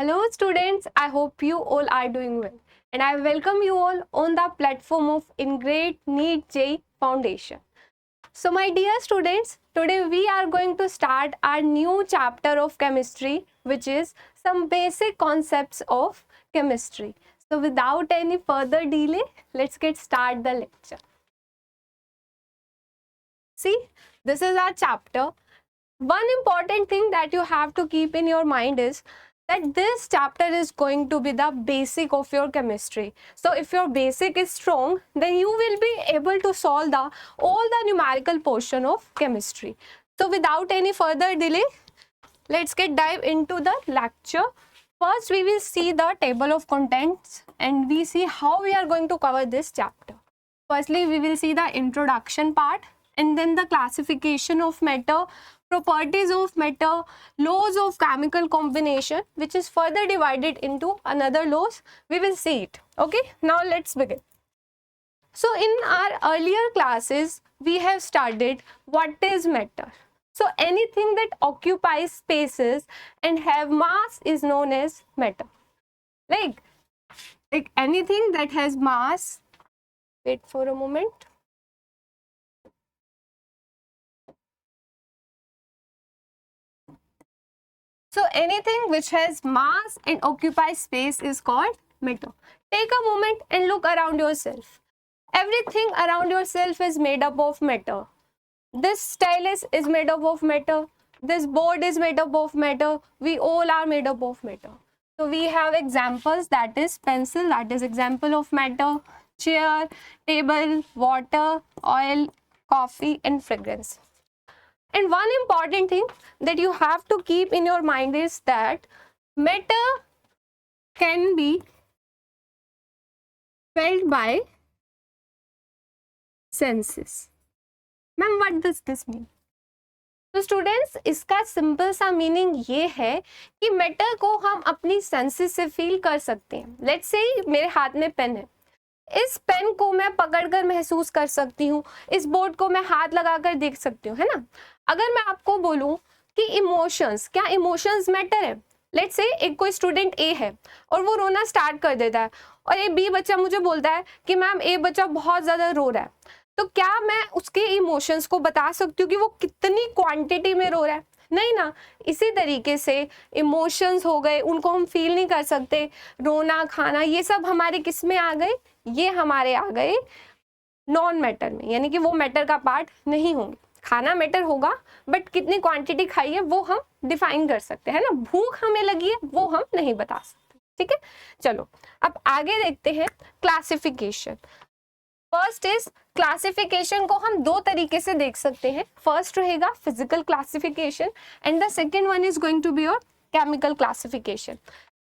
Hello students, I hope you all are doing well and I welcome you all on the platform of Integrate NEET JEE Foundation. So my dear students, today we are going to start our new chapter of chemistry, which is some basic concepts of chemistry. So without any further delay, let's get start the lecture. See, this is our chapter. One important thing that you have to keep in your mind is that this chapter is going to be the basic of your chemistry. So if your basic is strong, then you will be able to solve all the numerical portion of chemistry. So without any further delay, let's get dive into the lecture. First, we will see the table of contents and we see how we are going to cover this chapter. Firstly, we will see the introduction part and then the classification of matter, properties of matter, laws of chemical combination, which is further divided into another laws. We will see it. Okay, now let's begin. So in our earlier classes, we have studied what is matter. So anything that occupies spaces and have mass is known as matter. Like anything that has mass, wait for a moment. So anything which has mass and occupies space is called matter. Take a moment and look around yourself. Everything around yourself is made up of matter. This stylus is made up of matter. This board is made up of matter. We all are made up of matter. So we have examples, that is pencil, that is example of matter, chair, table, water, oil, coffee and fragrance. And one important thing that you have to keep in your mind is that matter can be felt by senses. Ma'am, what does this mean? तो students, इसका simple सा meaning ये है कि matter को हम अपनी senses से फील कर सकते हैं. लेट्स से मेरे हाथ में पेन है, इस पेन को मैं पकड़कर महसूस कर सकती हूँ, इस बोर्ड को मैं हाथ लगाकर देख सकती हूँ, है ना. अगर मैं आपको बोलूँ कि इमोशंस, क्या इमोशंस मैटर है? लेट्स से एक कोई स्टूडेंट ए है और वो रोना स्टार्ट कर देता है और एक बी बच्चा मुझे बोलता है कि मैम ए बच्चा बहुत ज़्यादा रो रहा है, तो क्या मैं उसके इमोशंस को बता सकती हूँ कि वो कितनी क्वांटिटी में रो रहा है? नहीं ना. इसी तरीके से इमोशंस हो गए, उनको हम फील नहीं कर सकते. रोना, खाना, ये सब हमारे किस में आ गए? ये हमारे आ गए नॉन मैटर में, यानी कि वो मैटर का पार्ट नहीं होंगे. खाना मैटर होगा बट कितनी क्वांटिटी खाई है वो हम डिफाइन कर सकते हैं ना. भूख हमें लगी है वो हम नहीं बता सकते. ठीक है, चलो अब आगे देखते हैं क्लासिफिकेशन. फर्स्ट इज क्लासिफिकेशन को हम दो तरीके से देख सकते हैं. फर्स्ट रहेगा physical classification and the second one is going to be your chemical classification.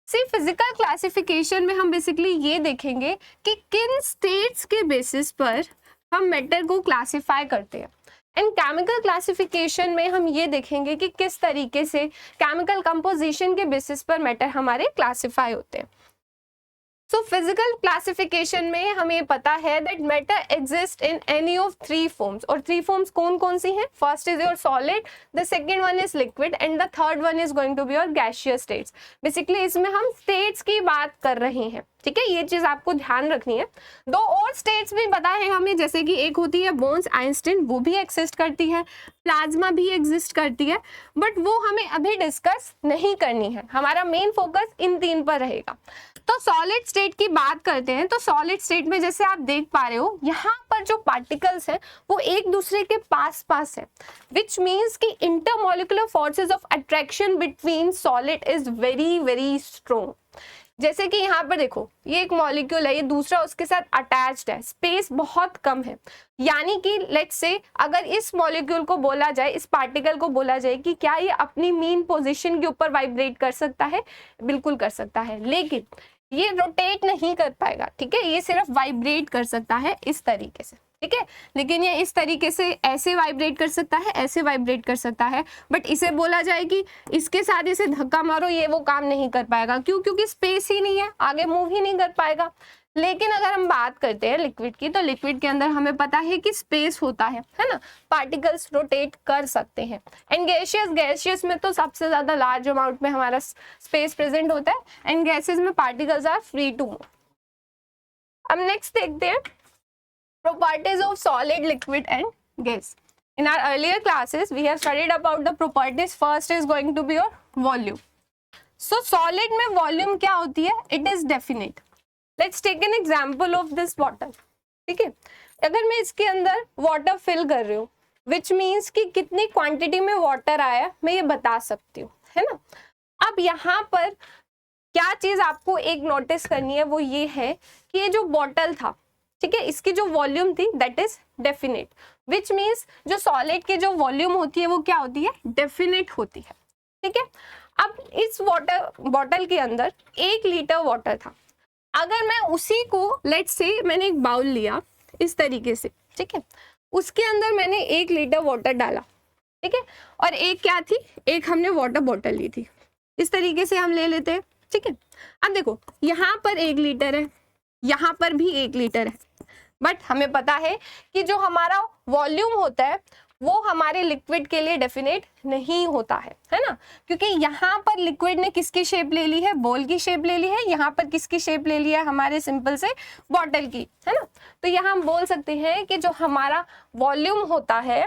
See physical classification में हम बेसिकली ये देखेंगे कि किन स्टेट्स के बेसिस पर हम मैटर को क्लासिफाई करते हैं. एंड केमिकल क्लासिफिकेशन में हम ये देखेंगे कि किस तरीके से केमिकल कंपोजिशन के बेसिस पर मैटर हमारे क्लासिफाई होते हैं. सो फिजिकल क्लासिफिकेशन में हमें पता है that matter exist in any of three forms. और थ्री फॉर्म्स कौन कौन सी हैं? First is your solid, the second one is liquid and the third one is going to be your gaseous states. Basically इसमें हम states की बात कर रहे हैं. ठीक है, ये चीज आपको ध्यान रखनी है. दो और स्टेट्स भी पता है हमें, जैसे कि एक होती है बोन्स आइंस्टीन, वो भी एग्जिस्ट करती है, प्लाज्मा भी एग्जिस्ट करती है, बट वो हमें अभी डिस्कस नहीं करनी है. हमारा मेन फोकस इन तीन पर रहेगा. तो सॉलिड स्टेट की बात करते हैं. तो सॉलिड स्टेट में जैसे आप देख पा रहे हो, यहाँ पर जो पार्टिकल्स हैं वो एक दूसरे के पास पास है, विच मीन्स कि intermolecular forces of attraction between solid is very very strong. जैसे कि यहाँ पर देखो, ये एक मॉलिक्यूल है, ये दूसरा उसके साथ अटैच्ड है, स्पेस बहुत कम है. यानी कि लेट्स से अगर इस मॉलिक्यूल को बोला जाए, इस पार्टिकल को बोला जाए कि क्या ये अपनी मीन पोजीशन के ऊपर वाइब्रेट कर सकता है? बिल्कुल कर सकता है, लेकिन ये रोटेट नहीं कर पाएगा. ठीक है, ये सिर्फ वाइब्रेट कर सकता है इस तरीके से. ठीक है, लेकिन ये इस तरीके से ऐसे वाइब्रेट कर सकता है, ऐसे वाइब्रेट कर सकता है, बट इसे बोला जाए कि इसके साथ इसे धक्का मारो, ये वो काम नहीं कर पाएगा. क्यों? क्योंकि स्पेस ही नहीं है, आगे मूव ही नहीं कर पाएगा. लेकिन अगर हम बात करते हैं लिक्विड की, तो लिक्विड के अंदर हमें पता है कि स्पेस होता है ना, पार्टिकल्स रोटेट कर सकते हैं। एंड गैसियस में तो सबसे ज्यादा लार्ज अमाउंट में हमारा स्पेस प्रेजेंट होता है, एंड गैसेस में particles are free to move. अब नेक्स्ट देखते हैं properties of solid, liquid and gas. In our earlier classes we have studied about the properties. First is going to be your volume. So solid में volume क्या होती है? It is definite. Let's take an example of this bottle. ठीक है, अगर मैं इसके अंदर water fill कर रही हूँ, which means कि कितनी quantity में water आया मैं ये बता सकती हूँ, है ना। अब यहाँ पर क्या चीज आपको एक नोटिस करनी है, वो ये है कि ये जो बॉटल था, ठीक है, इसकी जो वॉल्यूम थी that is definite, which means जो सॉलिड की जो वॉल्यूम होती है वो क्या होती है, डेफिनेट होती है। ठीक है, अब इस वाटर बॉटल के अंदर 1 लीटर वाटर था, अगर मैं उसी को लेट्स से मैंने एक बाउल लिया इस तरीके से, ठीक है, उसके अंदर मैंने 1 लीटर वाटर डाला, ठीक है, और एक क्या थी, एक हमने वाटर बॉटल ली थी, इस तरीके से हम ले लेते हैं। ठीक है, अब देखो यहाँ पर 1 लीटर है, यहाँ पर भी 1 लीटर है, बट हमें पता है कि जो हमारा वॉल्यूम होता है वो हमारे लिक्विड के लिए डेफिनेट नहीं होता है ना, क्योंकि यहाँ पर लिक्विड ने किसकी शेप ले ली है, बॉल की शेप ले ली है, यहाँ पर किसकी शेप ले लिया है, हमारे सिंपल से बॉटल की, है ना। तो यहाँ हम बोल सकते हैं कि जो हमारा वॉल्यूम होता है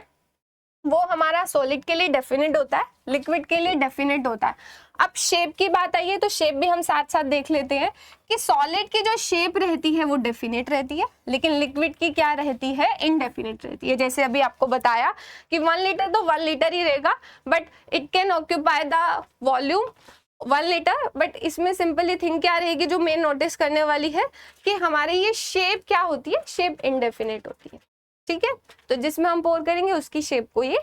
वो हमारा सॉलिड के लिए डेफिनेट होता है, लिक्विड के लिए डेफिनेट होता है। अब शेप की बात आई है तो शेप भी हम साथ साथ देख लेते हैं कि सॉलिड की जो शेप रहती है वो डेफिनेट रहती है, लेकिन लिक्विड की क्या रहती है, इनडेफिनेट रहती है। जैसे अभी आपको बताया कि 1 लीटर तो 1 लीटर ही रहेगा, but it can occupy the volume 1 litre, but इसमें सिंपली थिंग क्या रहेगी जो मेन नोटिस करने वाली है कि हमारी ये शेप क्या होती है, शेप इनडेफिनेट होती है। ठीक है, तो जिसमें हम पोर करेंगे उसकी शेप को ये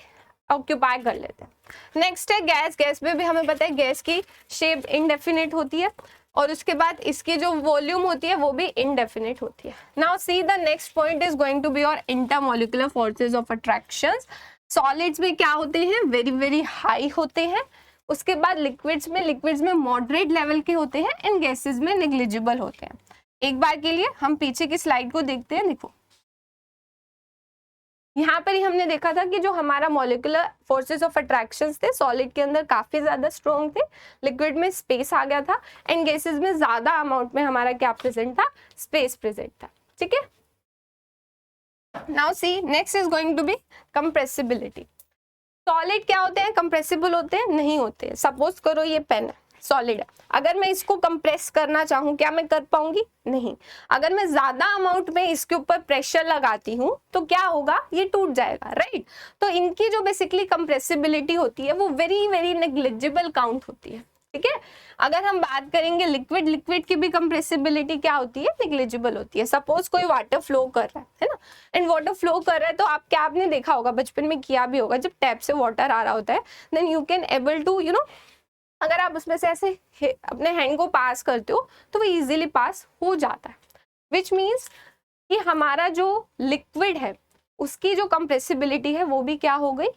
ऑक्यूपाई कर लेते हैं। नेक्स्ट है गैस। गैस में भी हमें पता है गैस की शेप इनडेफिनेट होती है, और उसके बाद इसकी जो वॉल्यूम होती है वो भी इनडेफिनेट होती है। Now see the next point is going to be your intermolecular forces of attractions. Solids में क्या होते हैं, वेरी वेरी हाई होते हैं, उसके बाद लिक्विड्स में मॉडरेट लेवल के होते हैं, एंड गैसेस में नेग्लिजिबल होते हैं। एक बार के लिए हम पीछे की स्लाइड को देखते हैं। देखो यहाँ पर ही हमने देखा था कि जो हमारा मॉलिक्यूलर फोर्सेस ऑफ अट्रैक्शंस थे सॉलिड के अंदर काफी ज्यादा स्ट्रॉन्ग थे, लिक्विड में स्पेस आ गया था, एंड गैसेस में ज्यादा अमाउंट में हमारा क्या प्रेजेंट था, स्पेस प्रेजेंट था। ठीक है, now see next is going to be compressibility. Solid क्या होते हैं, कंप्रेसिबल होते हैं, नहीं होते। सपोज करो ये पेन है, सॉलिड है, अगर मैं इसको कंप्रेस करना चाहूँ क्या मैं कर पाऊंगी, नहीं। अगर मैं ज्यादा अमाउंट में इसके ऊपर प्रेशर लगाती हूँ तो क्या होगा, ये टूट जाएगा, राइट। तो इनकी जो बेसिकली कंप्रेसिबिलिटी होती है वो वेरी वेरी नेग्लिजिबल काउंट होती है। ठीक है, अगर हम बात करेंगे लिक्विड की भी कंप्रेसिबिलिटी क्या होती है, नेग्लिजिबल होती है। सपोज कोई वाटर फ्लो कर रहा है ना, एंड वाटर फ्लो कर रहा है तो आप क्या आपने देखा होगा, बचपन में किया भी होगा, जब टैप से वाटर आ रहा होता है then you can able to अगर आप उसमें से ऐसे अपने हैंड को पास करते हो तो वो इजीली पास हो जाता है, विच मीन्स कि हमारा जो लिक्विड है उसकी जो कंप्रेसिबिलिटी है वो भी क्या हो गई,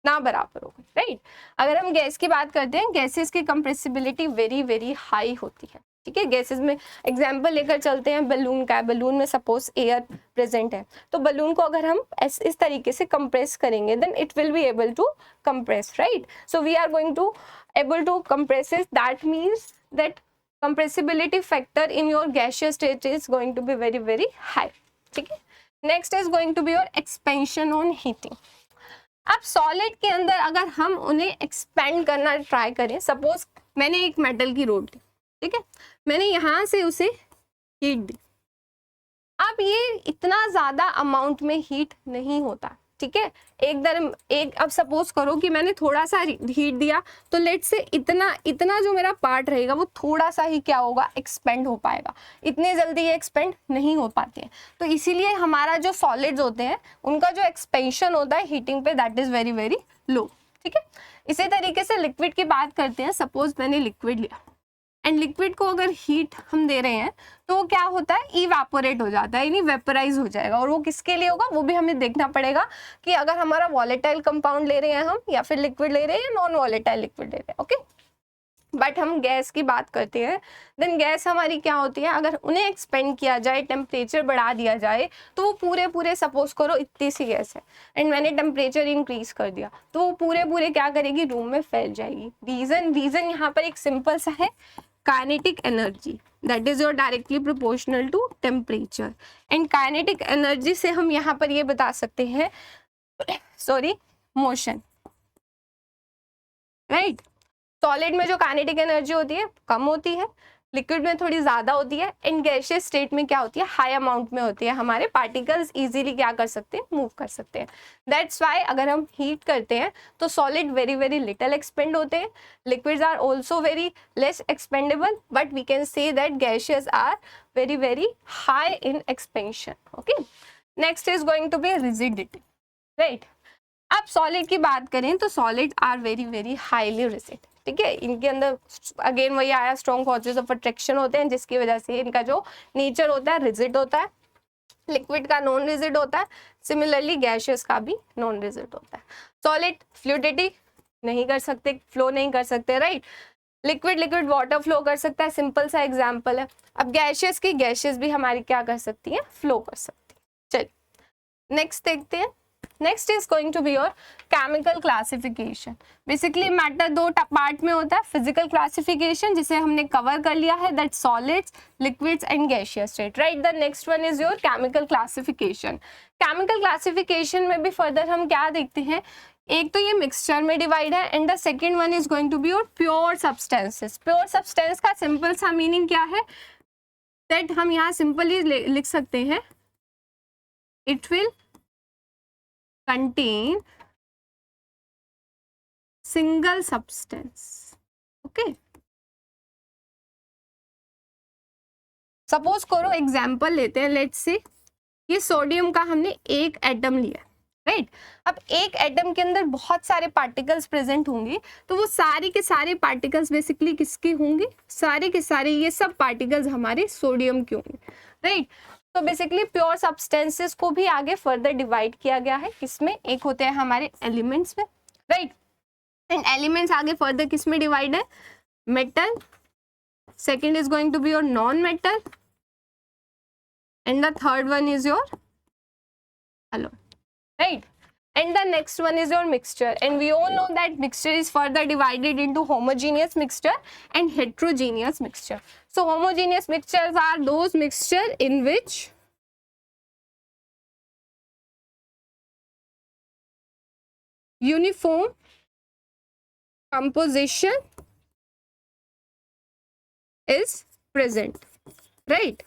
ना बराबर हो गई, राइट। अगर हम गैस की बात करते हैं, गैसेस की कंप्रेसिबिलिटी वेरी वेरी हाई होती है। ठीक है, गैसेस में एग्जाम्पल लेकर चलते हैं बलून का। बलून में सपोज एयर प्रेजेंट है, तो बलून को अगर हम इस तरीके से कंप्रेस करेंगे then it will be able to compress, right. So we are going to able to compress it, that means that compressibility factor in your gaseous state is going to be very very high. ठीक है, next is going to be your expansion on heating. अब solid के अंदर अगर हम उन्हें expand करना try करें, सपोज मैंने एक मेटल की रोड ली, ठीक है, मैंने यहाँ से उसे हीट दी, अब ये इतना ज्यादा अमाउंट में हीट नहीं होता। ठीक है, एक अब सपोज करो कि मैंने थोड़ा सा हीट दिया तो लेट से इतना जो मेरा पार्ट रहेगा वो थोड़ा सा ही क्या होगा, एक्सपेंड हो पाएगा, इतने जल्दी ये एक्सपेंड नहीं हो पाते हैं। तो इसीलिए हमारा जो सॉलिड्स होते हैं उनका जो एक्सपेंशन होता है हीटिंग पे that is very very low. ठीक है, इसी तरीके से लिक्विड की बात करते हैं। सपोज मैंने लिक्विड लिया एंड लिक्विड को अगर हीट हम दे रहे हैं तो वो क्या होता है, इवेपोरेट हो जाता है, यानी वेपराइज हो जाएगा। और वो किसके लिए होगा वो भी हमें देखना पड़ेगा कि अगर हमारा वॉलेटाइल कंपाउंड ले रहे हैं हम, या फिर लिक्विड ले रहे हैं या नॉन वॉलेटाइल लिक्विड ले रहे हैं। ओके, बट हम गैस की बात करते हैं, देन गैस हमारी क्या होती है, अगर उन्हें एक्सपेंड किया जाए, टेम्परेचर बढ़ा दिया जाए, तो वो पूरे सपोज करो इतनी सी गैस है एंड मैंने टेम्परेचर इंक्रीज कर दिया तो वो पूरे क्या करेगी, रूम में फैल जाएगी। रीजन यहाँ पर एक सिंपल सा है, kinetic energy that is your directly proportional to temperature. And kinetic energy से हम यहाँ पर ये बता सकते हैं, सॉरी, मोशन, राइट। सॉलिड में जो काइनेटिक एनर्जी होती है कम होती है, लिक्विड में थोड़ी ज्यादा होती है, एंड गैसियस स्टेट में क्या होती है, हाई अमाउंट में होती है। हमारे पार्टिकल्स इजीली क्या कर सकते हैं, मूव कर सकते हैं। दैट्स वाई अगर हम हीट करते हैं तो सॉलिड वेरी लिटिल एक्सपेंड होते हैं, liquids are also very less expandable, but we can say that gaseous are very high in expansion. Okay, next is going to be rigidity, right. अब solid की बात करें तो solid are very highly rigid, ठीक है। इनके अंदर again वही आया, स्ट्रॉन्ग फोर्सेस ऑफ अट्रैक्शन होते हैं जिसकी वजह से इनका जो नेचर होता है रिजिड होता है। लिक्विड का नॉन रिजिड होता है, सिमिलरली गैसियस का भी नॉन रिजिड होता है। सॉलिड फ्लूइडिटी नहीं कर सकते, फ्लो नहीं कर सकते, राइट। लिक्विड वाटर फ्लो कर सकता है, सिंपल सा एग्जाम्पल है। अब गैसियस की गैसियस भी हमारी क्या कर सकती है, फ्लो कर सकती है। चलिए नेक्स्ट देखते हैं। Next is going to be your chemical classification. Basically matter दो पार्ट में होता है, फिजिकल क्लासिफिकेशन जिसे हमने कवर कर लिया है, that solids, liquids and gaseous state, right. The next one is your chemical classification. Chemical classification में भी फर्दर हम क्या देखते हैं, एक तो ये मिक्सचर में डिवाइड है, and the second one is going to be your pure substances. Pure substance का सिंपल सा मीनिंग क्या है, दैट हम यहाँ सिंपली लिख सकते हैं, it will contain single substance, okay। Suppose करो एग्जाम्पल लेते हैं, लेट्स से ये सोडियम का हमने एक एटम लिया, राइट। अब एक एटम के अंदर बहुत सारे पार्टिकल्स प्रेजेंट होंगे, तो वो सारे के सारे पार्टिकल्स बेसिकली किसके होंगे, सारे के सारे ये सब पार्टिकल्स हमारे सोडियम के होंगे, राइट। तो बेसिकली प्योर सब्सटेंसेस को भी आगे फर्दर डिवाइड किया गया है, किसमें, एक होते हैं हमारे एलिमेंट्स में, राइट। एंड एलिमेंट्स आगे फर्दर किस में डिवाइड है, metal, second is going to be your non metal, and the third one is your alone, right। And the next one is your mixture, and we all know that mixture is further divided into homogeneous mixture and heterogeneous mixture. So homogeneous mixtures are those mixture in which uniform composition is present, right।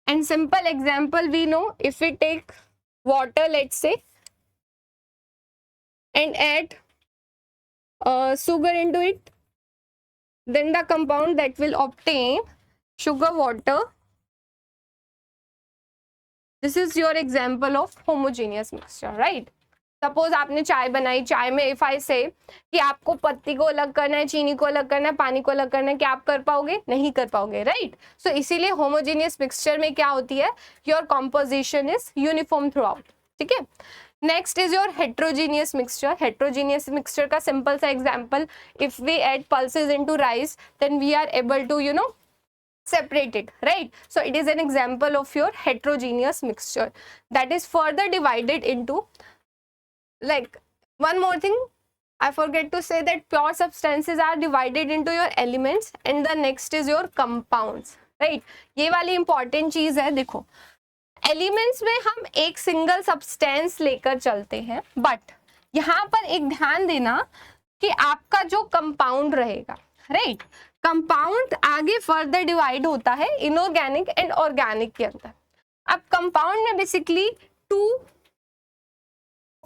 And simple example we know, if we take water, let's say, and add sugar into it, then the compound that will obtain sugar water, this is your example of homogeneous mixture, right। Suppose आपने चाय बनाई, चाय में if I से कि आपको पत्ती को अलग करना है, चीनी को अलग करना है, पानी को अलग करना है, क्या आप कर पाओगे, नहीं कर पाओगे, राइट। सो इसीलिए होमोजेनियस मिक्सचर में क्या होती है, your composition is uniform throughout, ठीक है। Next is your heterogeneous mixture. Heterogeneous mixture का सिंपल सा example, if we add pulses into rice then we are able to separate it, right। So it is an example of your heterogeneous mixture that is further divided into, like, one more thing I forget to say, that pure substances are divided into your elements and the next is your compounds, right। ये वाली important चीज है, देखो elements में हम एक single substance लेकर चलते हैं, बट यहाँ पर एक ध्यान देना कि आपका जो कंपाउंड रहेगा, राइट, कंपाउंड आगे फर्दर डिवाइड होता है इनऑर्गेनिक एंड ऑर्गेनिक के अंदर। अब कंपाउंड में बेसिकली 2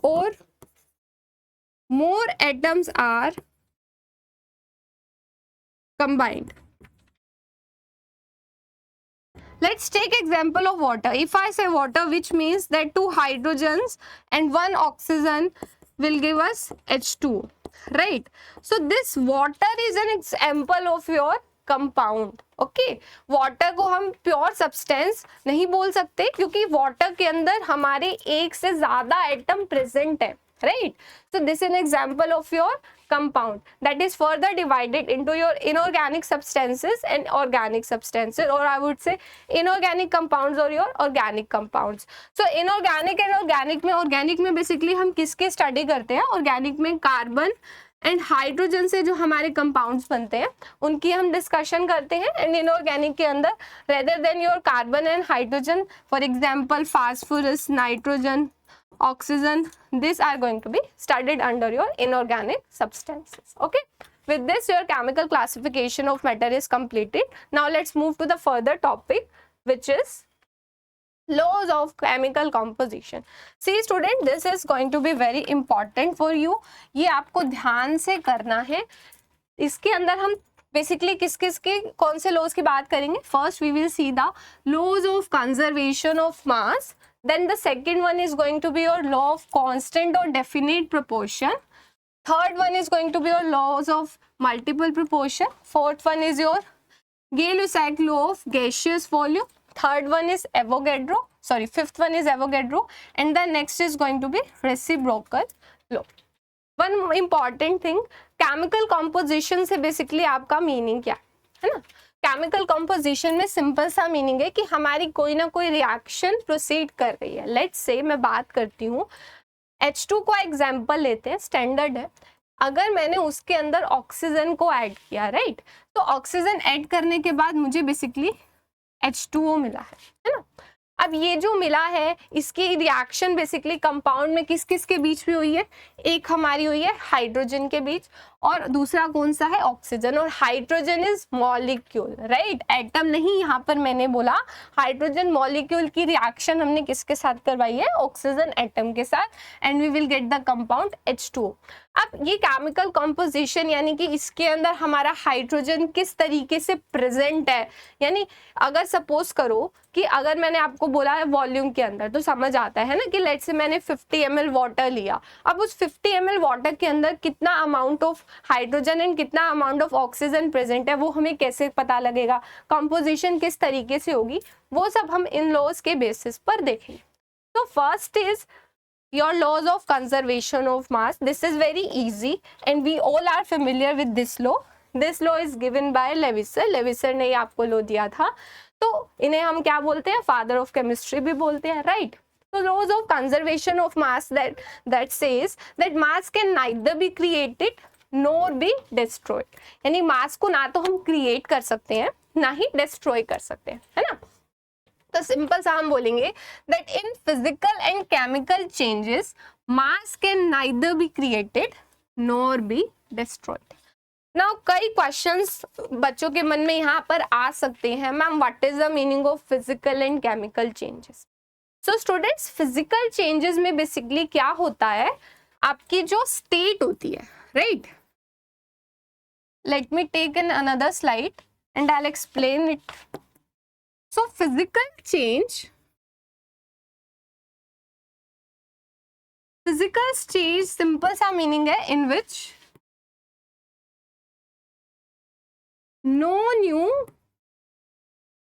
और more atoms are combined. Let's take example of water. If I say water, which means that 2 hydrogens and 1 oxygen will give us H2, right। So this water is an example of your compound, okay। water को हम pure substance नहीं बोल सकते क्योंकि water के अंदर हमारे एक से ज्यादा एटम प्रेजेंट है, right? So this is an example of your compound that is further divided into your inorganic substances and organic substances, or I would say inorganic compounds or your organic compounds. So inorganic and organic में basically हम किसके study करते हैं? Organic में carbon and hydrogen से जो हमारे compounds बनते हैं उनकी हम डिस्कशन करते हैं, एंड इनऑर्गेनिक के अंदर rather than your carbon and hydrogen, for example phosphorus, nitrogen, oxygen, these are going to be studied under your inorganic substances. Okay, with this your chemical classification of matter is completed. Now let's move to the further topic, which is laws of chemical composition. See student, this is going to be very important for you. ये आपको ध्यान से करना है. इसके अंदर हम basically किस किस के कौन से लॉज की बात करेंगे. First we will see the laws of conservation of mass. Then the second one is going to be your law of constant or definite proportion. Third one is going to be your laws of multiple proportion. Fourth one is your Gay-Lussac law of gaseous volume. Third one is fifth one is Avogadro, and the next is going to be reciprocal law. One important thing, chemical composition से basically आपका meaning क्या है ना. Chemical composition में simple सा meaning है कि हमारी कोई ना कोई रिएक्शन प्रोसीड कर रही है. लेट्स से मैं बात करती हूँ H2 को एग्जांपल लेते हैं, स्टैंडर्ड है. अगर मैंने उसके अंदर ऑक्सीजन को ऐड किया, राइट, तो ऑक्सीजन ऐड करने के बाद मुझे बेसिकली H2O मिला है ना. अब ये जो मिला है इसकी रिएक्शन बेसिकली कंपाउंड में किस किस के बीच में हुई है. एक हमारी हुई है हाइड्रोजन के बीच, और दूसरा कौन सा है, ऑक्सीजन. और hydrogen is molecule, right, atom नहीं. यहाँ पर मैंने बोला हाइड्रोजन मॉलिक्यूल की रिएक्शन हमने किसके साथ करवाई है, ऑक्सीजन एटम के साथ, and we will get the compound H2O. अब ये केमिकल कंपोजिशन यानी कि इसके अंदर हमारा हाइड्रोजन किस तरीके से प्रेजेंट है. यानी अगर सपोज करो कि अगर मैंने आपको बोला है वॉल्यूम के अंदर, तो समझ आता है ना कि लेट्स से मैंने 50 ml वाटर लिया. अब उस 50 ml वाटर के अंदर कितना अमाउंट ऑफ हाइड्रोजन एंड कितना अमाउंट ऑफ ऑक्सीजन प्रेजेंट है, वो हमें कैसे पता लगेगा, कंपोजिशन किस तरीके से होगी, वो सब हम इन लॉज के बेसिस पर देखेंगे. तो first is your laws of conservation of mass. This is very easy and we all are familiar with this law. This law is given by Levisseur. Levisseur ने आपको लो दिया था, तो इन्हें हम क्या बोलते हैं, फादर ऑफ केमिस्ट्री भी बोलते हैं, right. So laws of conservation of mass that says that mass can neither be created nor be destroyed. यानी मास को ना तो हम क्रिएट कर सकते हैं ना ही डिस्ट्रॉय कर सकते हैं, है ना. तो सिंपल सा हम बोलेंगे that in physical and chemical changes mass can neither be created nor be destroyed. Now कई क्वेश्चंस बच्चों के मन में यहाँ पर आ सकते हैं, ma'am what is the meaning of physical and chemical changes. So students, physical changes में बेसिकली क्या होता है, आपकी जो स्टेट होती है, right. Let me take an another slide and I will explain it. So physical change simple सा meaning है in which no new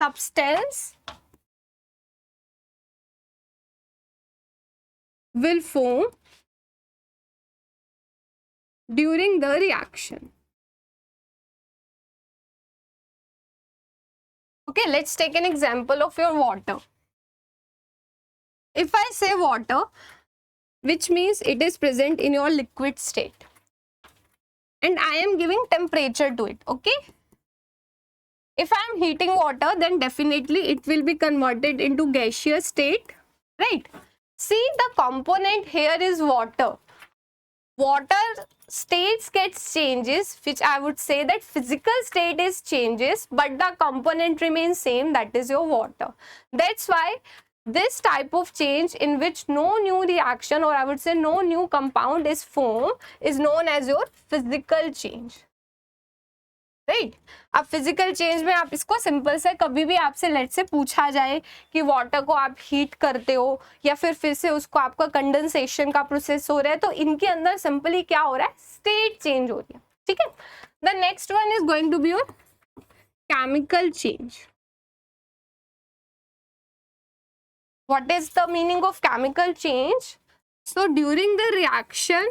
substance will form during the reaction. Okay, let's take an example of your water. If I say water, which means it is present in your liquid state, and I am giving temperature to it, okay. If I am heating water, then definitely it will be converted into gaseous state, right. See, the component here is water. Water states gets changes, which I would say that physical state is changes, but the component remains same, that is your water. That's why this type of change in which no new reaction, or I would say no new compound is formed, is known as your physical change, right. अब physical change में आप इसको simple से कभी भी आपसे late से पूछा जाए कि वाटर को आप हीट करते हो या फिर से उसको आपका कंडेंसेशन का प्रोसेस हो रहा है, तो इनके अंदर सिंपली क्या हो रहा है, स्टेट चेंज हो रही है, ठीक है. The next one is going to be your chemical change. What is the meaning of chemical change? So during the reaction,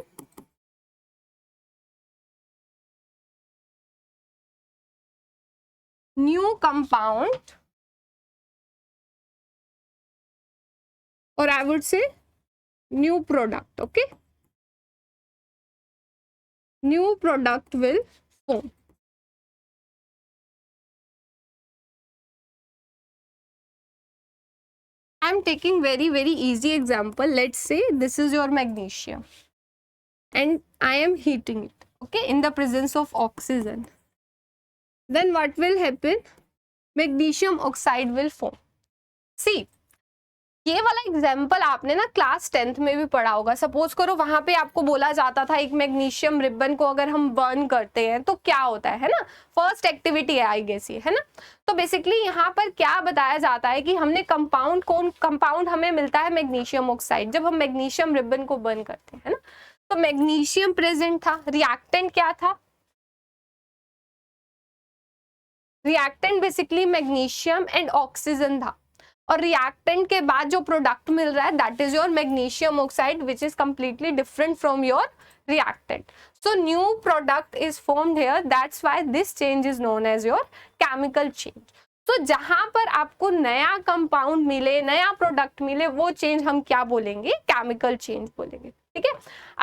new compound, or I would say new product, okay, new product will form. I'm taking very easy example. Let's say this is your magnesium and I am heating it, okay, in the presence of oxygen. Then what will happen? Magnesium oxide will form. See, ये वाला example आपने ना class 10th में भी पढ़ा होगा. Suppose करो वहां पे आपको बोला जाता था एक मैग्नीशियम रिबन को अगर हम बर्न करते हैं तो क्या होता है ना. फर्स्ट एक्टिविटी है आई गेस ये, है ना. तो बेसिकली यहाँ पर क्या बताया जाता है कि हमने कंपाउंड हमें मिलता है मैग्नीशियम ऑक्साइड जब हम मैग्नीशियम रिबन को बर्न करते हैं, है ना. तो मैग्नीशियम प्रेजेंट था. रिएक्टेंट क्या था? Reactant basically magnesium and oxygen था. और रिएक्टेंट के बाद जो प्रोडक्ट मिल रहा है that is your magnesium oxide which is completely different from your reactant. So new product is formed here. That's why this change is known as your chemical change. तो जहां पर आपको नया कंपाउंड मिले, नया प्रोडक्ट मिले, वो चेंज हम क्या बोलेंगे? केमिकल चेंज बोलेंगे. ठीक है.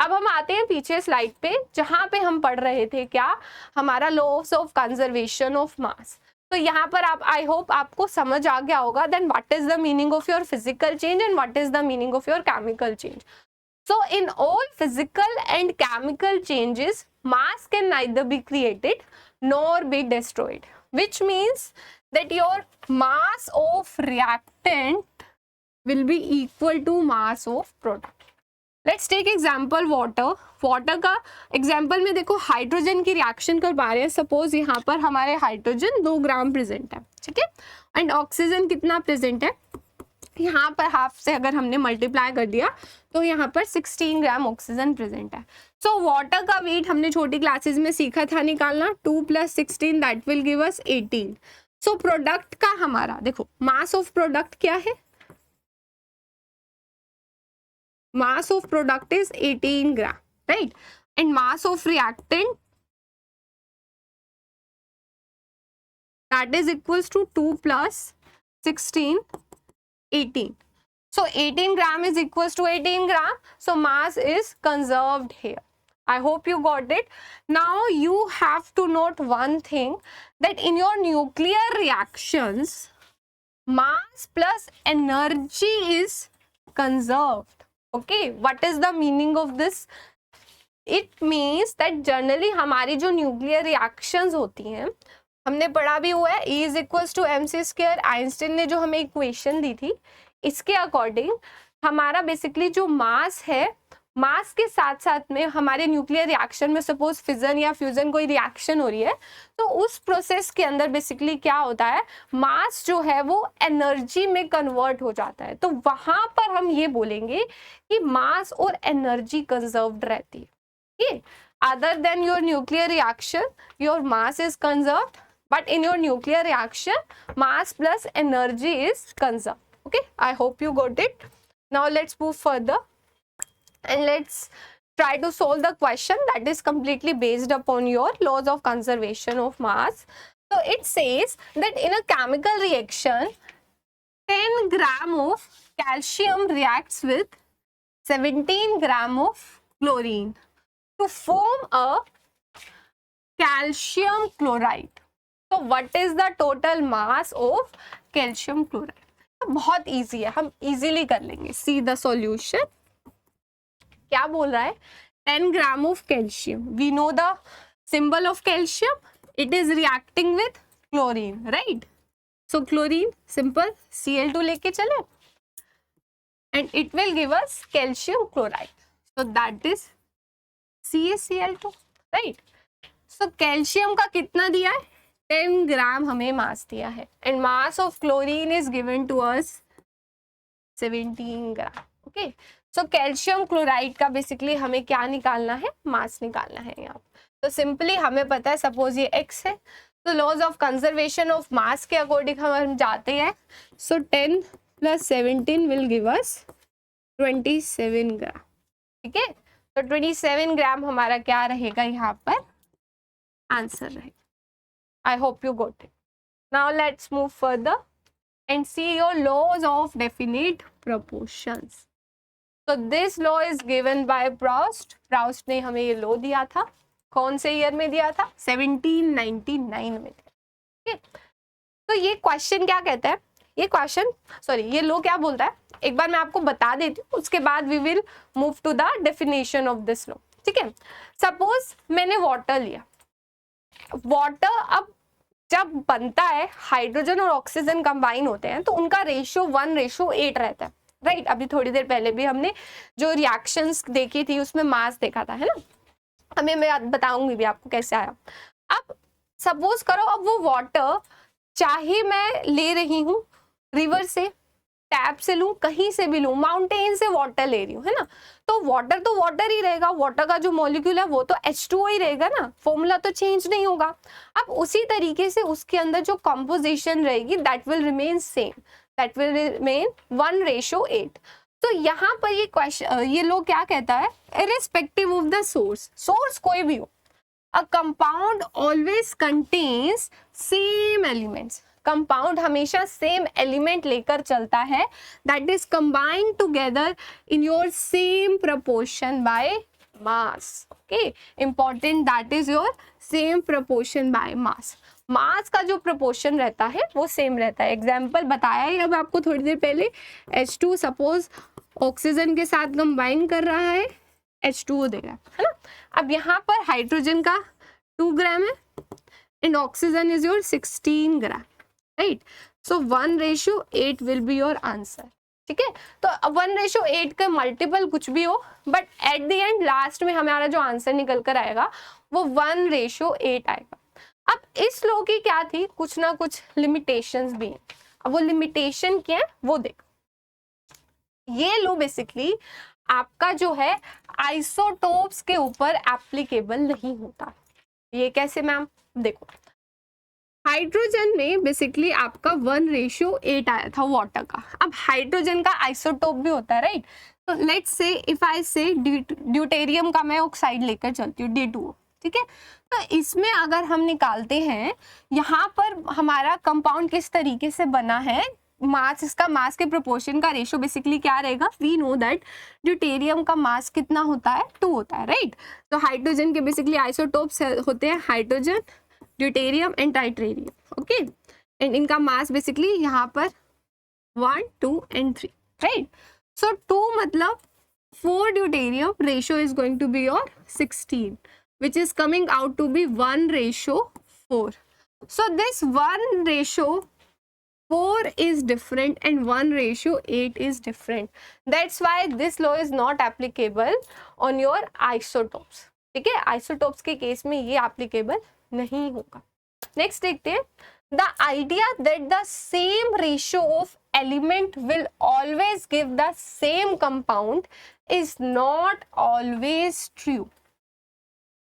अब हम आते हैं पीछे स्लाइड पे जहां पे हम पढ़ रहे थे क्या, हमारा लॉस ऑफ कंजर्वेशन ऑफ मास. तो यहाँ पर आप, आई होप आपको समझ आ गया होगा then what is the meaning of your physical change and what is the meaning of your chemical change. So in all physical and chemical changes, mass can neither be created nor be destroyed, which means that your mass of reactant will be equal to mass of product. Let's take example water. Water का example में देखो hydrogen की reaction कर पा रहे हैं. Suppose यहाँ पर हमारे हाइड्रोजन 2 ग्राम प्रेजेंट है, ठीक है, एंड ऑक्सीजन कितना प्रेजेंट है, यहाँ पर हाफ से अगर हमने मल्टीप्लाई कर दिया तो यहाँ पर 16 ग्राम ऑक्सीजन प्रेजेंट है. सो वाटर का वेट हमने छोटी क्लासेस में सीखा था निकालना. 2 + 16 that will give us 18. So product का हमारा देखो मास ऑफ प्रोडक्ट क्या है, mass of product is 18 gram, right, and mass of reactant that is equals to 2 + 16 18. So 18 gram is equals to 18 gram. So mass is conserved here. I hope you got it. Now you have to note one thing, that in your nuclear reactions, mass plus energy is conserved. Okay, what is the meaning of this? It means that generally हमारी जो nuclear reactions होती हैं, हमने पढ़ा भी हुआ है, E is equals to mc². Einstein ने जो हमें इक्वेशन दी थी इसके अकॉर्डिंग हमारा बेसिकली जो मास है, मास के साथ साथ में हमारे न्यूक्लियर रिएक्शन में सपोज फिजन या फ्यूजन कोई रिएक्शन हो रही है तो उस प्रोसेस के अंदर बेसिकली क्या होता है, मास जो है वो एनर्जी में कन्वर्ट हो जाता है. तो वहां पर हम ये बोलेंगे कि मास और एनर्जी कंजर्व्ड रहती है. ठीक, other than your nuclear reaction your mass is conserved, but in your nuclear reaction mass plus energy is conserved. Okay, I hope you got it. Now let's move further and let's try to solve the question that is completely based upon your laws of conservation of mass. So it says that in a chemical reaction 10 gram of calcium reacts with 17 gram of chlorine to form a calcium chloride. तो what is the total mass of calcium chloride? तो बहुत easy है, हम easily कर लेंगे. See the solution. क्या बोल रहा है? 10 gram of calcium. We know the symbol of calcium, it is reacting with chlorine, right. So chlorine simple Cl2 लेके चले and it will give us calcium chloride. So that is CaCl2, right. So calcium का कितना दिया है? 10 ग्राम हमें mass दिया है and mass of chlorine is given to us 17 gram. Okay, so calcium chloride का बेसिकली हमें क्या निकालना है? मास निकालना है यहाँ. तो सिंपली हमें पता है सपोज ये x है तो laws of conservation of mass के अकॉर्डिंग हम जाते हैं. So 10 + 17 will give us 27 gram. ठीक है, तो 27 ग्राम हमारा क्या रहेगा यहाँ पर आंसर रहेगा। I hope you got it. Now let's move further and see your laws of definite proportions. So this law is given by Proust. Proust ने हमें ये लॉ दिया था, कौन से ईयर में दिया था? 1799 में। ठीक है, तो ये क्वेश्चन क्या कहता है, ये क्वेश्चन ये लॉ क्या बोलता है, एक बार मैं आपको बता देती हूँ, उसके बाद we will move to the definition of this law. ठीक है, सपोज मैंने वाटर लिया, वाटर अब जब बनता है हाइड्रोजन और ऑक्सीजन कंबाइन होते हैं तो उनका रेशियो 1:8 रहता है, राइट। अभी थोड़ी देर पहले भी हमने जो रिएक्शंस देखी थी उसमें मास देखा था, है ना। अभी मैं बताऊंगी भी आपको कैसे आया। अब सपोज करो, अब वो वाटर चाहे मैं ले रही हूँ रिवर से, टैप से लूं, कहीं से भी लूं, माउंटेन से वाटर ले रही हूँ, है ना, तो वाटर ही रहेगा, वाटर का जो मॉलिक्यूल है वो तो H2O ही रहेगा ना, फॉर्मूला तो चेंज नहीं होगा। अब उसी तरीके से उसके अंदर जो कंपोजिशन रहेगी that will remain same, that will remain 1:8। तो यहाँ पर ये क्वेश्चन, ये लोग क्या कहता है, इर्रिस्पेक्टिव ऑफ द सोर्स कोई भी हो, a compound always contains same elements, compound हमेशा सेम एलिमेंट लेकर चलता है, that is combined together in your same proportion by mass. Okay, important, that is your same proportion by mass. Mass का जो proportion रहता है वो सेम रहता है। एग्जाम्पल बताया ही अब आपको थोड़ी देर पहले, H2 सपोज ऑक्सीजन के साथ कंबाइन कर रहा है, H2O देगा, है ना। अब यहाँ पर हाइड्रोजन का 2 ग्राम है and oxygen is your 16 gram, right. So 1:8 will be your answer. ठीक है, तो 1:8 का मल्टीपल कुछ भी हो, but at the end last में हमारा जो आंसर निकल कर आएगा वो 1:8 आएगा। अब इस लॉ की क्या थी, कुछ ना कुछ लिमिटेशंस भी हैं। अब वो लिमिटेशन क्या है वो देखो। ये लॉ बेसिकली आपका जो है आइसोटोप्स के ऊपर एप्लीकेबल नहीं होता। ये कैसे मैम, देखो हाइड्रोजन में बेसिकली आपका 1:8 आया था वाटर का। अब हाइड्रोजन का आइसोटोप भी होता है, राइट। तो लेट्स से इफ आई से ड्यूटेरियम का मैं ऑक्साइड लेकर चलती हूँ D2O, ठीक है। तो इसमें अगर हम निकालते हैं, यहाँ पर हमारा कंपाउंड किस तरीके से बना है, मास, इसका मास के प्रोपोर्शन का रेशियो बेसिकली क्या रहेगा, वी नो दैट ड्यूटेरियम का मास कितना होता है, 2 होता है, राइट। तो हाइड्रोजन के बेसिकली आइसोटोप्स होते हैं hydrogen, deuterium and tritium, okay. And इनका मास बेसिकली यहाँ पर 1, 2 एंड 3, राइट। सो 2 मतलब 4 deuterium, ratio is going to be your 16, which is coming out to be 1:4. So this 1:4 is different and 1:8 is different. That's why this law is not applicable on your isotopes. ठीक है, isotopes के case में ये applicable नहीं होगा। Next देखते हैं, the idea that the same ratio of element will always give the same compound is not always true.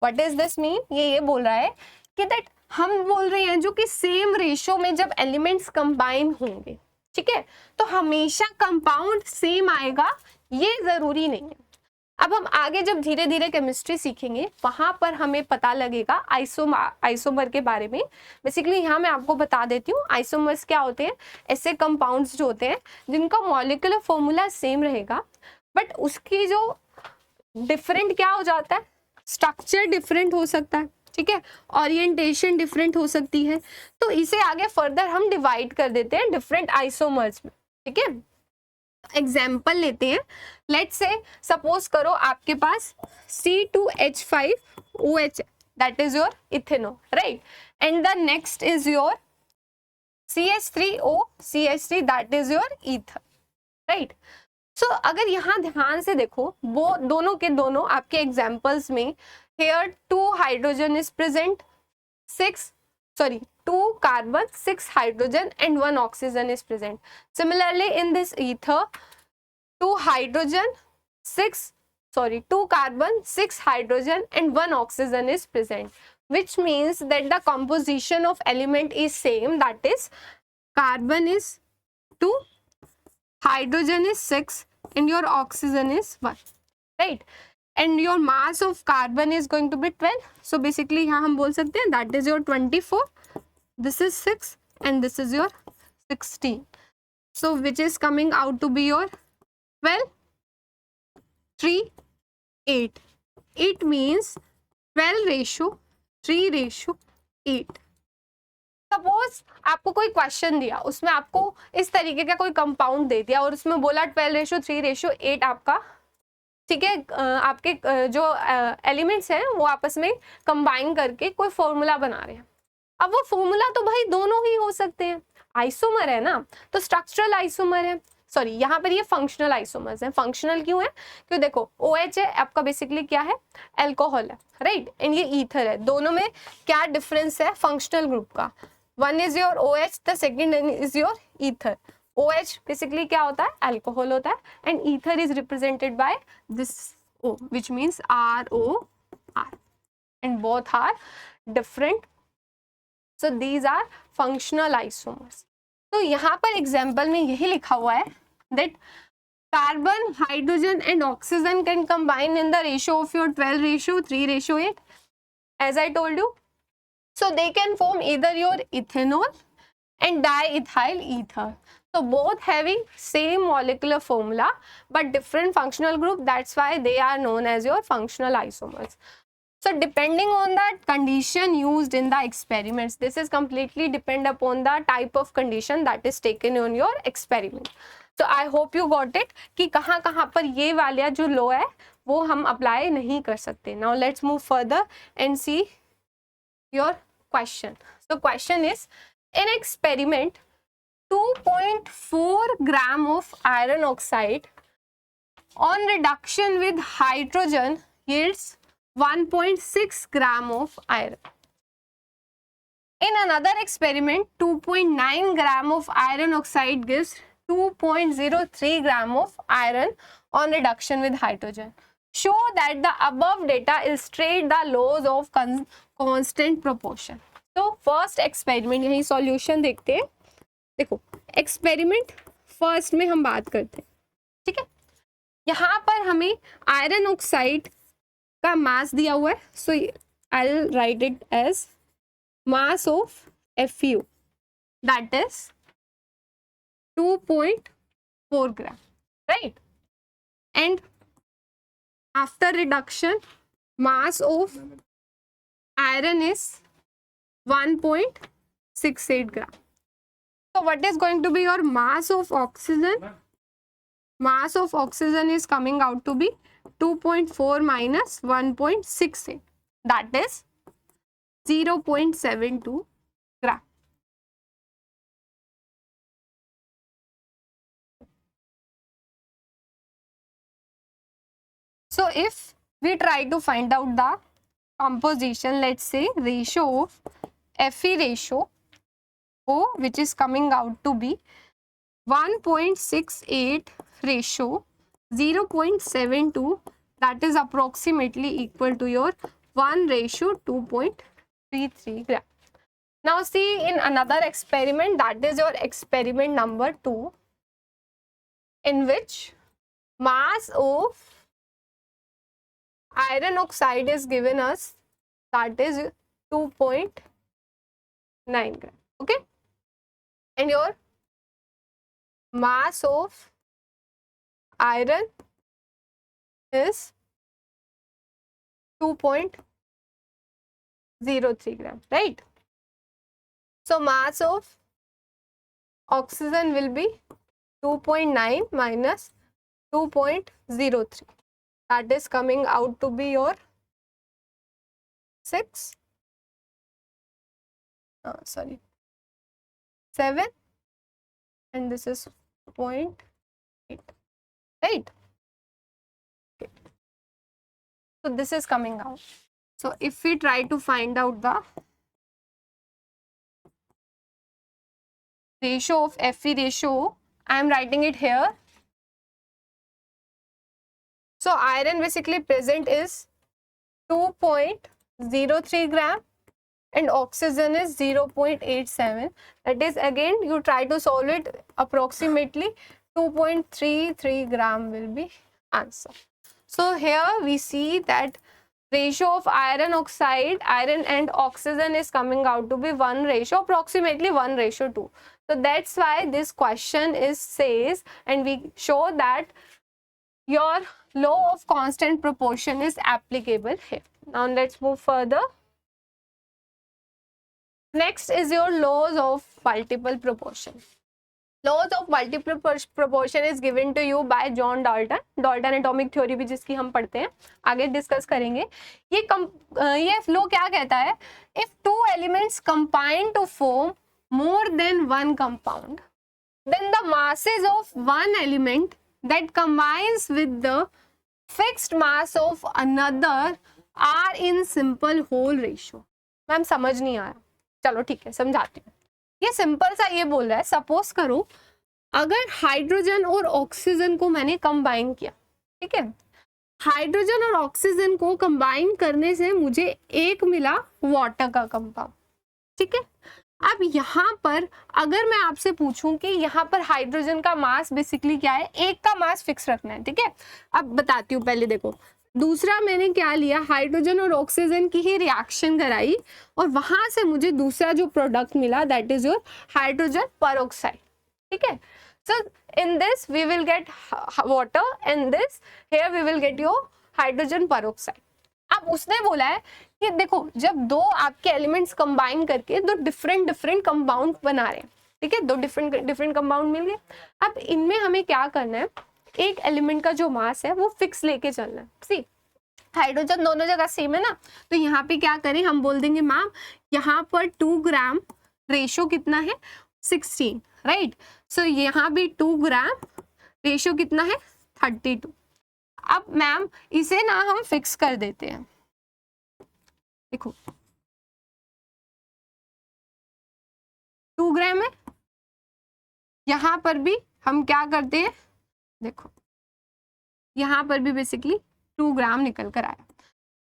What does this mean? ये बोल रहा है कि दैट हम बोल रहे हैं जो कि सेम रेशियो में जब एलिमेंट्स कंबाइन होंगे, ठीक है, तो हमेशा कंपाउंड सेम आएगा, ये जरूरी नहीं है। अब हम आगे जब धीरे धीरे केमिस्ट्री सीखेंगे वहां पर हमें पता लगेगा आइसोमर के बारे में। बेसिकली यहाँ मैं आपको बता देती हूँ, आइसोमर्स क्या होते हैं, ऐसे कंपाउंड्स जो होते हैं जिनका मॉलिक्यूलर फॉर्मूला सेम रहेगा, बट उसकी जो डिफरेंट क्या हो जाता है, स्ट्रक्चर डिफरेंट हो सकता है, ठीक है, ओरिएंटेशन डिफरेंट हो सकती है। तो इसे आगे फर्दर हम डिवाइड कर देते हैं डिफरेंट आइसोमर्स में, ठीक है। एग्जाम्पल लेते हैं, लेट्स से सपोज करो आपके पास C2H5OH, that is your ethanol, right, and the next is your CH3OCH3, that is your ether, right. So अगर यहाँ ध्यान से देखो, वो दोनों के दोनों आपके एग्जाम्पल्स में here 2 hydrogen is present, 2 carbon, 6 hydrogen and 1 oxygen is present. Similarly in this ether, 2 carbon, 6 hydrogen and 1 oxygen is present, which means that the composition of element is same, that is carbon is 2, hydrogen is 6 and your oxygen is 1, right. and your mass of carbon is going to be 12. So basically यहाँ हम बोल सकते हैं that is your 24, this is 6 and this is your 16. So which is coming out to be your 12, 3, 8. It means 12:3:8. Suppose आपको कोई question दिया, उसमें आपको इस तरीके का कोई कंपाउंड दे दिया और उसमें बोला 12:3:8 आपका, ठीक है, आपके जो एलिमेंट्स हैं वो आपस में कंबाइन करके कोई फॉर्मूला बना रहे हैं. अब वो फॉर्मूला तो भाई दोनों ही हो सकते हैं, आइसोमर है ना, तो स्ट्रक्चरल आइसोमर है, सॉरी यहाँ पर ये फंक्शनल आइसोमर्स हैं. फंक्शनल क्यों है? क्यों देखो OH है आपका, बेसिकली क्या है, एल्कोहल है, राइट, एंड ये ईथर है. दोनों में क्या डिफरेंस है फंक्शनल ग्रुप का? One is your OH, the second is your ether. OH basically क्या होता है, एल्कोहल होता है, and ether is represented by this O, which means ROR, and both are different. So these are functional isomers. तो यहाँ पर example में यही लिखा हुआ है that carbon, hydrogen and oxygen can combine in the ratio of your 12:3:8, as I told you. So they can form either your ethanol and diethyl ether. So both having same molecular formula but different functional group. That's why they are known as your functional isomers. So depending on the condition used in the experiments, this is completely depend upon the type of condition that is taken on your experiment. So I hope you got it कि कहाँ कहाँ पर ये वाला जो law है वो हम apply नहीं कर सकते. Now let's move further and see your question. So question is, in experiment 2.4 gram of iron oxide on reduction with hydrogen yields 1.6 gram of iron. In another experiment, 2.9 gram of iron oxide gives 2.03 gram of iron on reduction with hydrogen. Show that the above data illustrate the laws of constant proportion. तो first experiment, यही solution देखते हैं. देखो experiment first में हम बात करते हैं, ठीक है. यहाँ पर हमें आयरन ऑक्साइड का मास दिया हुआ है. So I will write it as mass of Fu, that is 2.4 gram, right? And after reduction, mass of iron is 1.68 gram. So what is going to be your mass of oxygen? Mass of oxygen is coming out to be 2.4 minus 1.68. That is 0.72 gram. So if we try to find out the composition, let's say ratio of Fe ratio O, which is coming out to be 1.68 ratio 0.72, that is approximately equal to your 1:2.33 gram. Now see in another experiment, that is your experiment number 2, in which mass of iron oxide is given us, that is 2.9 gram, okay, and your mass of iron is 2.03 gram, right? So mass of oxygen will be 2.9 minus 2.03. That is coming out to be your 7, and this is 0.8, right? Okay. So this is coming out. So if we try to find out the ratio of Fe ratio, I am writing it here. So iron basically present is 2.03 gram and oxygen is 0.87. That is, again you try to solve it, approximately 2.33 gram will be answer. So here we see that ratio of iron oxide, iron and oxygen is coming out to be 1 ratio, approximately 1 ratio 2. So that's why this question is says, and we show that your law of constant proportion is applicable here. Now let's move further. Next is your laws of multiple proportion. Laws of multiple proportion is given to you by John Dalton. Dalton atomic theory भी जिसकी हम पढ़ते हैं, आगे discuss करेंगे. ये लो क्या कहता है? If two elements combine to form more than one compound, then the masses of one element that combines with the fixed mass of another are in simple whole ratio. Ma'am समझ नहीं आया, चलो ठीक है समझाते हैं. ये सिंपल सा ये बोल रहा है, सपोज करो अगर हाइड्रोजन और ऑक्सीजन को मैंने कंबाइन किया, ठीक है, हाइड्रोजन और ऑक्सीजन को कंबाइन करने से मुझे एक मिला वाटर का कंपाउंड, ठीक है. अब यहाँ पर अगर मैं आपसे पूछूं कि यहाँ पर हाइड्रोजन का मास बेसिकली क्या है, एक का मास फिक्स रखना है, ठीक है. अब बताती हूँ, पहले देखो, दूसरा मैंने क्या लिया, हाइड्रोजन और ऑक्सीजन की ही रिएक्शन कराई और वहां से मुझे दूसरा जो प्रोडक्ट मिला that is your hydrogen peroxide, ठीक है. So in this we will get water and this here we will get your hydrogen peroxide. अब उसने बोला है कि देखो जब दो आपके एलिमेंट्स कंबाइन करके दो डिफरेंट कंपाउंड बना रहे हैं, ठीक है, दो डिफरेंट कंपाउंड मिल गए. अब इनमें हमें क्या करना है, एक एलिमेंट का जो मास है वो फिक्स लेके चलना है. सी हाइड्रोजन दोनों जगह सेम है ना, तो यहाँ पे क्या करें, हम बोल देंगे मैम यहाँ पर 2 ग्राम, रेशो कितना है 16, राइट. सो यहाँ भी 2 ग्राम, रेशो कितना है 32. अब मैम इसे ना हम फिक्स कर देते हैं, देखो 2 ग्राम है, यहाँ पर भी हम क्या करते हैं, देखो यहाँ पर भी बेसिकली 2 ग्राम निकल कर आया.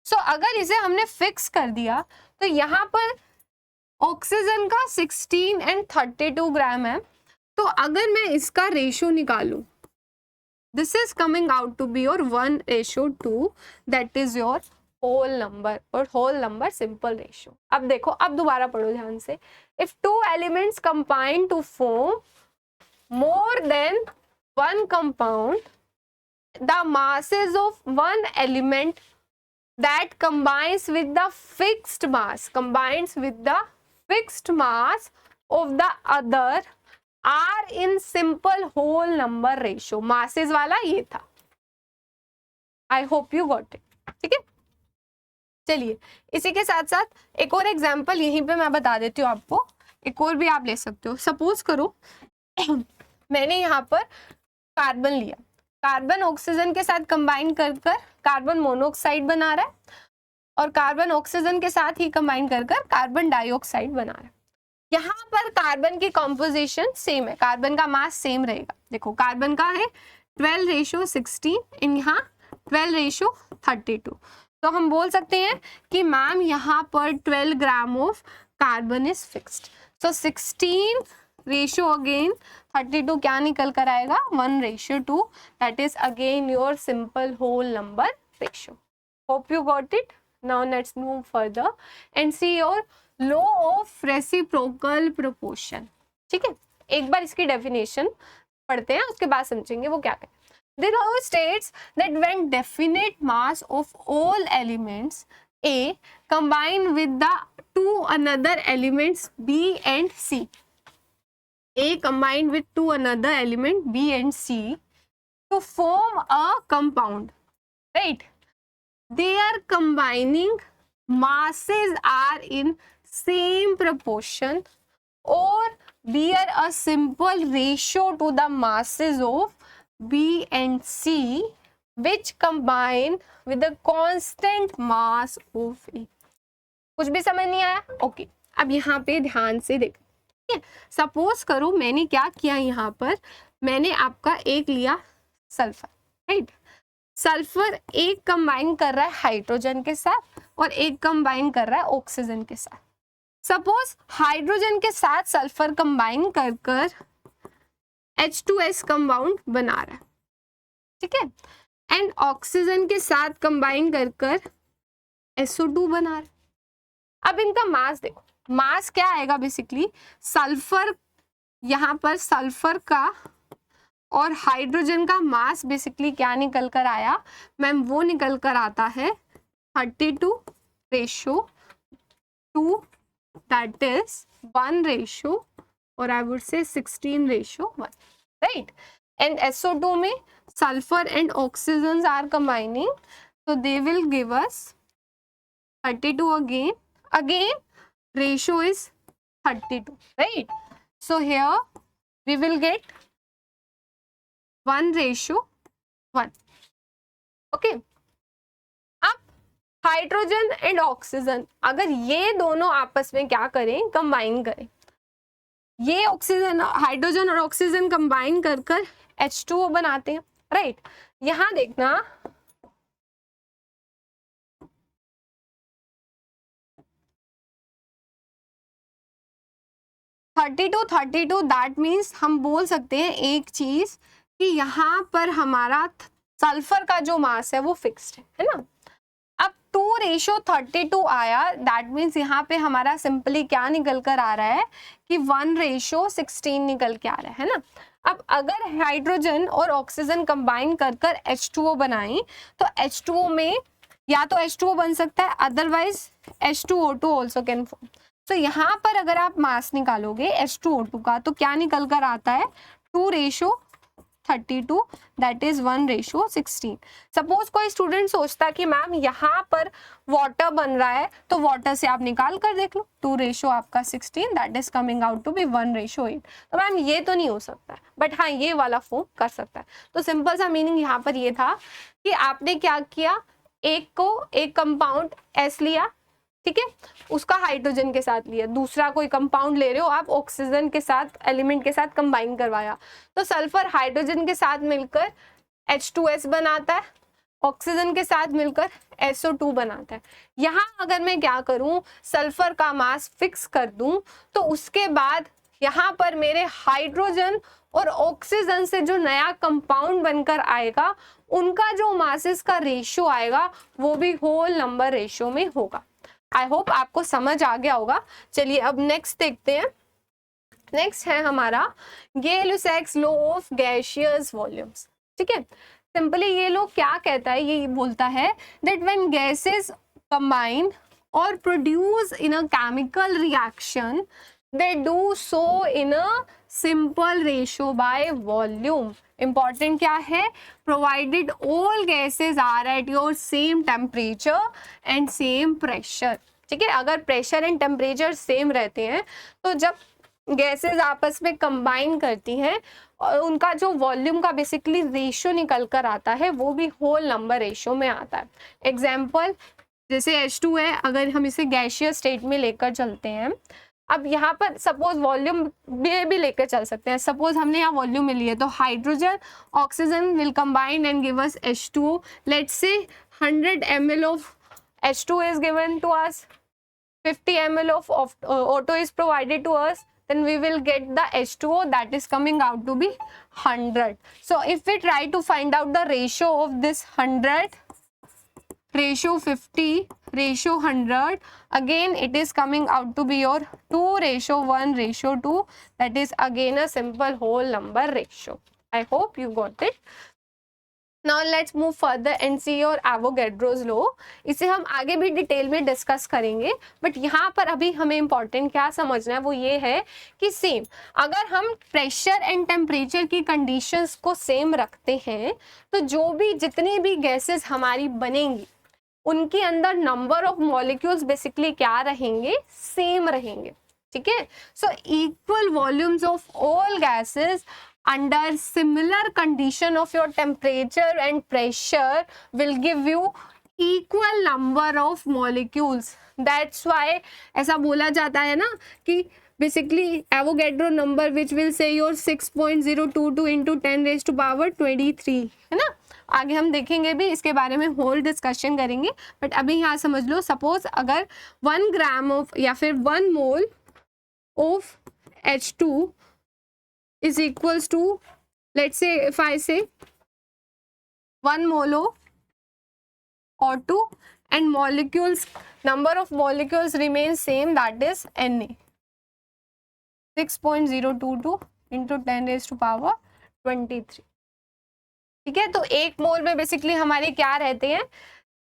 सो अगर इसे हमने फिक्स कर दिया तो यहाँ पर ऑक्सीजन का 16 एंड 32 ग्राम है. तो अगर मैं इसका रेशो निकालूं, this is coming out to be your 1:2, that is your whole number, और होल नंबर सिंपल रेशो. अब देखो, अब दोबारा पढ़ो ध्यान से. If 2 elements combine to form more than one compound, the masses of one element that combines with the fixed mass of the other are in simple whole number ratio. masses वाला ये था. I hope you got it. ठीक है, चलिए इसी के साथ साथ एक और एग्जाम्पल यहीं पे मैं बता देती हूँ आपको, एक और भी आप ले सकते हो. सपोज करो मैंने यहाँ पर कार्बन लिया, कार्बन ऑक्सीजन के साथ कंबाइन कर कार्बन मोनोऑक्साइड बना रहा है और कार्बन ऑक्सीजन के साथ ही कंबाइन कर कार्बन डाइऑक्साइड बना रहा है. यहाँ पर कार्बन की कॉम्पोजिशन सेम है, कार्बन का मास सेम रहेगा. देखो कार्बन का है 12:16 एंड यहाँ 12:32. तो हम बोल सकते हैं कि मैम यहाँ पर 12 gram of carbon is fixed. So 16 ratio again 32 क्या निकल कर आएगा 1:2. That is again your simple whole number ratio. Hope you got it. Now let's move further and see your law of reciprocal proportion. ठीक है, एक बार इसकी definition पढ़ते हैं, उसके बाद समझेंगे वो क्या है. The law states that when definite mass of all elements A combine with the two another elements B and C, A combined with two another element B and C to form a compound, right? Their combining masses are in same proportion or bear a simple ratio to the masses of B and C which combine with the constant mass of A. कुछ भी समझ नहीं आया? Okay, अब यहाँ पे ध्यान से देखो. ठीक है, सपोज करो मैंने क्या किया, यहाँ पर मैंने आपका एक लिया सल्फर, राइट. सल्फर एक कंबाइन कर रहा है हाइड्रोजन के साथ और एक कंबाइन कर रहा है ऑक्सीजन के साथ. सपोज हाइड्रोजन के साथ सल्फर कंबाइन कर कर H2S कंपाउंड बना रहा है. ठीक है, एंड ऑक्सीजन के साथ कंबाइन कर कर SO2 बना रहे। अब इनका मास देखो, मास क्या आएगा बेसिकली, सल्फर, यहाँ पर सल्फर का और हाइड्रोजन का मास बेसिकली क्या निकल कर आया मैम, वो निकल कर आता है 32:2, दैट इज 1 और I would say 16:1, right. And SO2 में sulphur and oxygen are combining, so they will give us 32 again ratio is 32, right? So here we will get 1:1, okay. अब हाइड्रोजन एंड ऑक्सीजन अगर ये दोनों आपस में क्या करें, कंबाइन करें, ये ऑक्सीजन, हाइड्रोजन और ऑक्सीजन कंबाइन कर कर H2O बनाते हैं, राइट। यहां देखना, थर्टी टू दैट मीन्स हम बोल सकते हैं एक चीज कि यहाँ पर हमारा सल्फर का जो मास है वो फिक्स्ड है ना। अब 2:32 आया, दैट मीन्स यहाँ पे हमारा सिंपली क्या निकल कर आ रहा है कि 1:16 निकल के आ रहा है ना। अब अगर हाइड्रोजन और ऑक्सीजन कंबाइन कर कर H2O बनाई तो H2O में या तो H2O बन सकता है, otherwise H2O2 also can form. तो यहाँ पर अगर आप मास निकालोगे H2O2 का तो क्या निकल कर आता है 2:32, दैट इज 1:16। सपोज कोई स्टूडेंट सोचता कि मैम यहाँ पर वाटर बन रहा है तो वाटर से आप निकाल कर देख लो, 2 आपका 16, that is coming out to be 1:8। तो मैम ये तो नहीं हो सकता, बट हाँ ये वाला फॉर्म कर सकता है। तो सिंपल सा मीनिंग यहाँ पर ये था कि आपने क्या किया, एक कंपाउंड S लिया, ठीक है, उसका हाइड्रोजन के साथ लिया, दूसरा कोई कंपाउंड ले रहे हो आप ऑक्सीजन के साथ, एलिमेंट के साथ कंबाइन करवाया, तो सल्फर हाइड्रोजन के साथ मिलकर H2S बनाता है, ऑक्सीजन के साथ मिलकर SO2 बनाता है। यहाँ अगर मैं क्या करूं, सल्फर का मास फिक्स कर दूं तो उसके बाद यहाँ पर मेरे हाइड्रोजन और ऑक्सीजन से जो नया कंपाउंड बनकर आएगा उनका जो मासेस का रेशियो आएगा वो भी होल नंबर रेशियो में होगा। आई होप आपको समझ आ गया होगा। चलिए अब नेक्स्ट देखते हैं। नेक्स्ट है हमारा गै-लुसैक्स लॉ ऑफ गैसियस वॉल्यूम्स, ठीक है। सिंपली ये लॉ क्या कहता है, ये बोलता है दैट व्हेन गैसेस कंबाइन और produce in a chemical reaction they do so in a simple ratio by volume। important क्या है, provided all gases are at your same temperature and same pressure, ठीक है। अगर प्रेशर एंड टेम्परेचर सेम रहते हैं तो जब गैसेस आपस में कंबाइन करती हैं और उनका जो वॉल्यूम का बेसिकली रेशियो निकल कर आता है वो भी होल नंबर रेशियो में आता है। एग्जाम्पल जैसे H2 है, अगर हम इसे गैसियस स्टेट में लेकर चलते हैं, अब यहाँ पर सपोज वॉल्यूम भी लेकर चल सकते हैं। सपोज हमने यहाँ वॉल्यूम में लिया तो hydrogen oxygen will combine and give us H2O। Let's say 100 ml of H2 is given to us, 50 ml of O2 is provided to us, then we will get the H2O that is coming out to be 100. So if we try to find out the ratio of this 100, ratio 50, ratio 100, again it is coming out to be your 2:1:2, that is again a simple whole number ratio. I hope you got it. Now let's move further and see your Avogadro's law. इसे हम आगे भी detail में discuss करेंगे, but यहाँ पर अभी हमें इम्पोर्टेंट क्या समझना है वो ये है कि सेम अगर हम प्रेशर एंड टेम्परेचर की कंडीशंस को सेम रखते हैं तो जो भी जितनी भी गैसेस हमारी बनेंगी उनके अंदर नंबर ऑफ मॉलिक्यूल्स बेसिकली क्या रहेंगे, सेम रहेंगे, ठीक है। So equal volumes of all gases under similar condition of your temperature and pressure will give you equal number of molecules. That's why ऐसा बोला जाता है ना कि basically Avogadro number which will say your 6.022 into 10⁻23 है ना। आगे हम देखेंगे भी, इसके बारे में होल डिस्कशन करेंगे, बट अभी यहाँ समझ लो सपोज अगर 1 ग्राम ऑफ या फिर 1 mole of H2 is equals to, let's say if I say 1 molo O2 and molecules, number of molecules remains same, that is Na, 6.022 into 10 raised to power 23. ठीक है, तो एक मोल में बेसिकली हमारे क्या रहते हैं,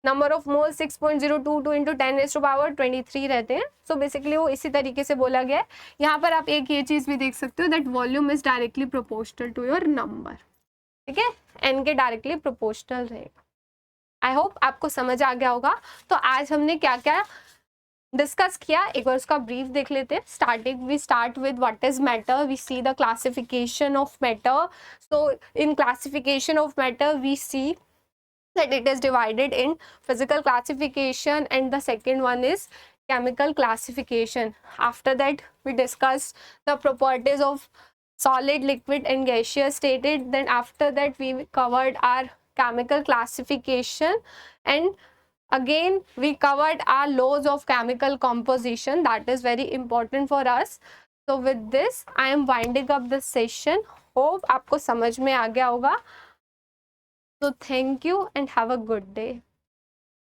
number of mole 6.022 into 10 raise to power 23 रहते हैं. सो बेसिकली वो इसी तरीके से बोला गया है. यहाँ पर आप एक ये चीज भी देख सकते हो, that volume is directly proportional to your number. ठीक है, एन के डायरेक्टली प्रोपोर्शनल रहेगा. आई होप आपको समझ आ गया होगा. तो आज हमने क्या क्या डिस्कस किया, एक बार उसका ब्रीफ देख लेते हैं. Starting we start with what is matter, we see the classification of matter. So in classification of matter we see that it is divided in physical classification and the second one is chemical classification. After that we discussed the properties of solid, liquid and gaseous stated. Then after that we covered our chemical classification and again we covered our laws of chemical composition. That is very important for us. So with this I am winding up this session. Hope आपको समझ में आ गया होगा. So thank you and have a good day.